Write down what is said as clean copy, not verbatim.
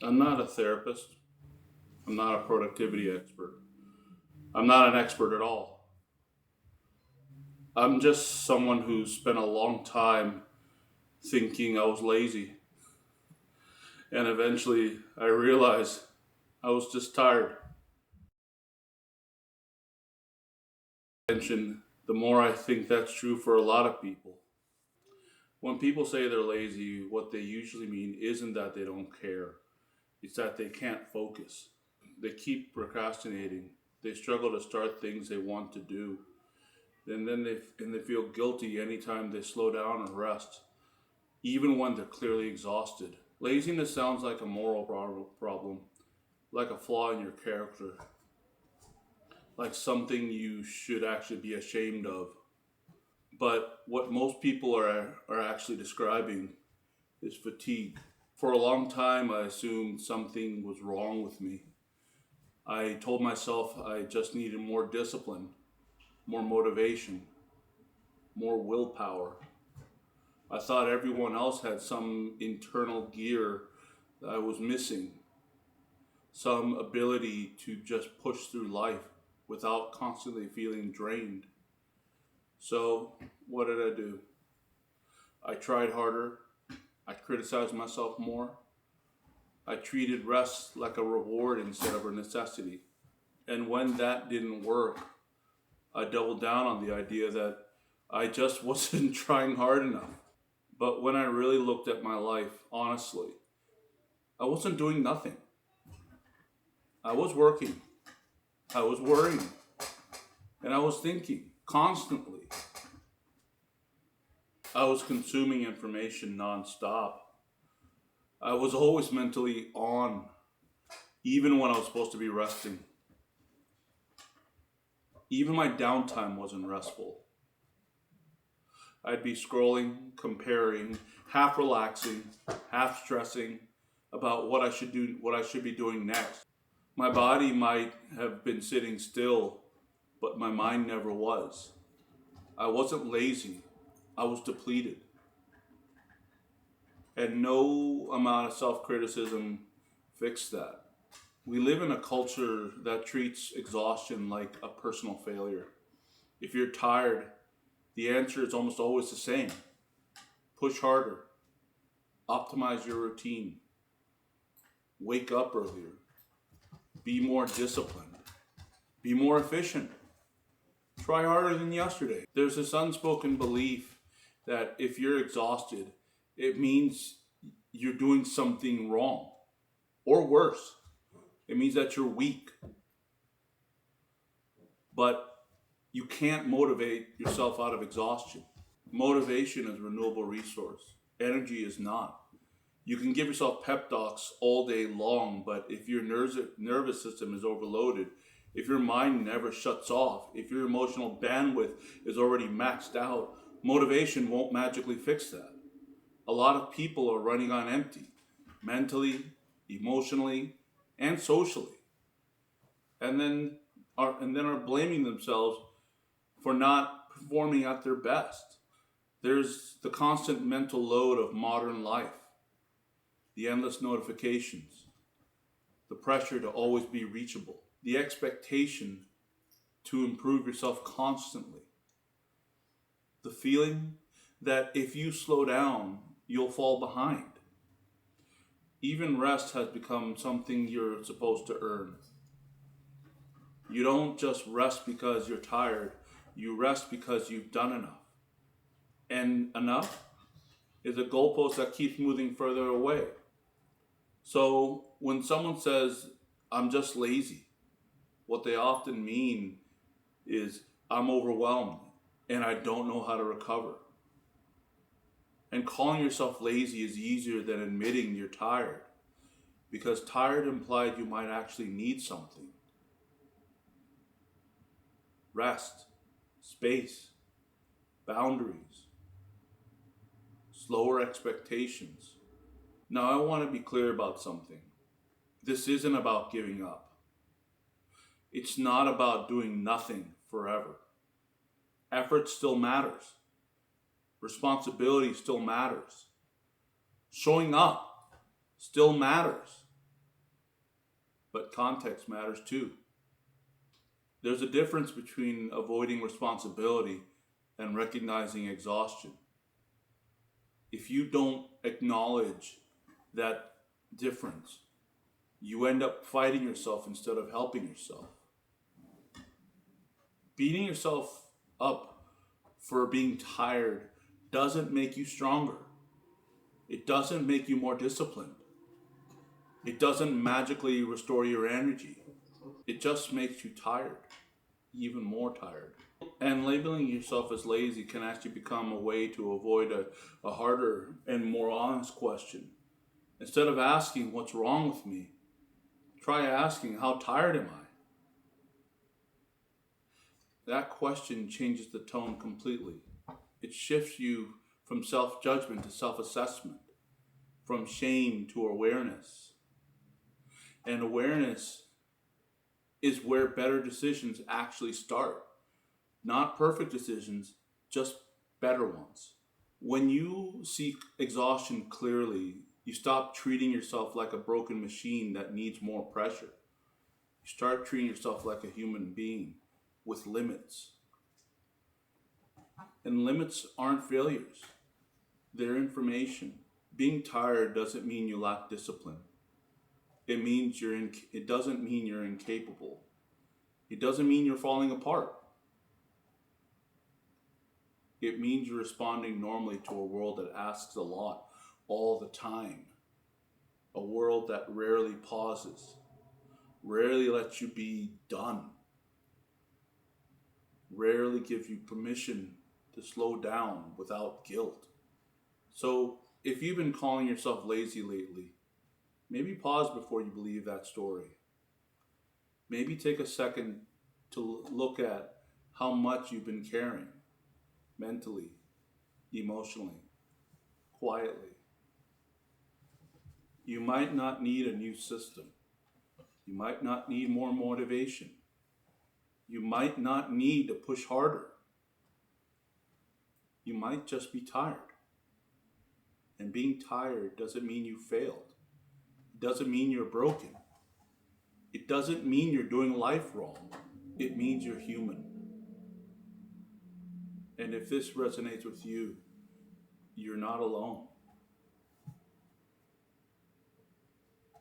I'm not a therapist. I'm not a productivity expert. I'm not an expert at all. I'm just someone who spent a long time thinking I was lazy. And eventually I realized I was just tired. Mention the more I think that's true for a lot of people. When people say they're lazy, what they usually mean isn't that they don't care, it's that they can't focus. They keep procrastinating. They struggle to start things they want to do. And they feel guilty anytime they slow down or rest, even when they're clearly exhausted. Laziness sounds like a moral problem, like a flaw in your character, like something you should actually be ashamed of. But what most people are actually describing is fatigue. For a long time, I assumed something was wrong with me. I told myself I just needed more discipline, more motivation, more willpower. I thought everyone else had some internal gear that I was missing, some ability to just push through life without constantly feeling drained. So, what did I do? I tried harder. I criticized myself more. I treated rest like a reward instead of a necessity. And when that didn't work, I doubled down on the idea that I just wasn't trying hard enough. But when I really looked at my life honestly, I wasn't doing nothing. I was working, I was worrying, and I was thinking constantly. I was consuming information nonstop. I was always mentally on, even when I was supposed to be resting. Even my downtime wasn't restful. I'd be scrolling, comparing, half relaxing, half stressing about what I should be doing next. My body might have been sitting still, but my mind never was. I wasn't lazy. I was depleted. And no amount of self criticism fixed that. We live in a culture that treats exhaustion like a personal failure. If you're tired, the answer is almost always the same: push harder, optimize your routine, wake up earlier, be more disciplined, be more efficient, try harder than yesterday. There's this unspoken belief that if you're exhausted, it means you're doing something wrong. Or worse, it means that you're weak. But you can't motivate yourself out of exhaustion. Motivation is a renewable resource. Energy is not. You can give yourself pep talks all day long, but if your nervous system is overloaded, if your mind never shuts off, if your emotional bandwidth is already maxed out, motivation won't magically fix that. A lot of people are running on empty, mentally, emotionally, and socially, and then are blaming themselves for not performing at their best. There's the constant mental load of modern life, the endless notifications, the pressure to always be reachable, the expectation to improve yourself constantly, the feeling that if you slow down, you'll fall behind. Even rest has become something you're supposed to earn. You don't just rest because you're tired, you rest because you've done enough. And enough is a goalpost that keeps moving further away. So when someone says, I'm just lazy, what they often mean is, I'm overwhelmed and I don't know how to recover. And calling yourself lazy is easier than admitting you're tired, because tired implied you might actually need something: rest, space, boundaries, slower expectations. Now, I want to be clear about something. This isn't about giving up. It's not about doing nothing forever. Effort still matters. Responsibility still matters. Showing up still matters. but context matters too. There's a difference between avoiding responsibility and recognizing exhaustion. If you don't acknowledge that difference, you end up fighting yourself instead of helping yourself. Beating yourself up for being tired doesn't make you stronger. It doesn't make you more disciplined. It doesn't magically restore your energy. It just makes you tired, even more tired. And labeling yourself as lazy can actually become a way to avoid a harder and more honest question. Instead of asking, "What's wrong with me?" try asking, "How tired am I?" That question changes the tone completely. It shifts you from self judgment to self assessment, from shame to awareness. And awareness is where better decisions actually start. Not perfect decisions, just better ones. When you see exhaustion clearly, you stop treating yourself like a broken machine that needs more pressure. You start treating yourself like a human being with limits. And limits aren't failures, they're information. Being tired doesn't mean you lack discipline. It doesn't mean you're incapable. It doesn't mean you're falling apart. It means you're responding normally to a world that asks a lot all the time. A world that rarely pauses, rarely lets you be done, rarely gives you permission to slow down without guilt. So, if you've been calling yourself lazy lately, maybe pause before you believe that story. Maybe take a second to look at how much you've been carrying mentally, emotionally, quietly. You might not need a new system. You might not need more motivation. You might not need to push harder. You might just be tired. And being tired doesn't mean you failed. It doesn't mean you're broken. It doesn't mean you're doing life wrong. It means you're human. And if this resonates with you, you're not alone.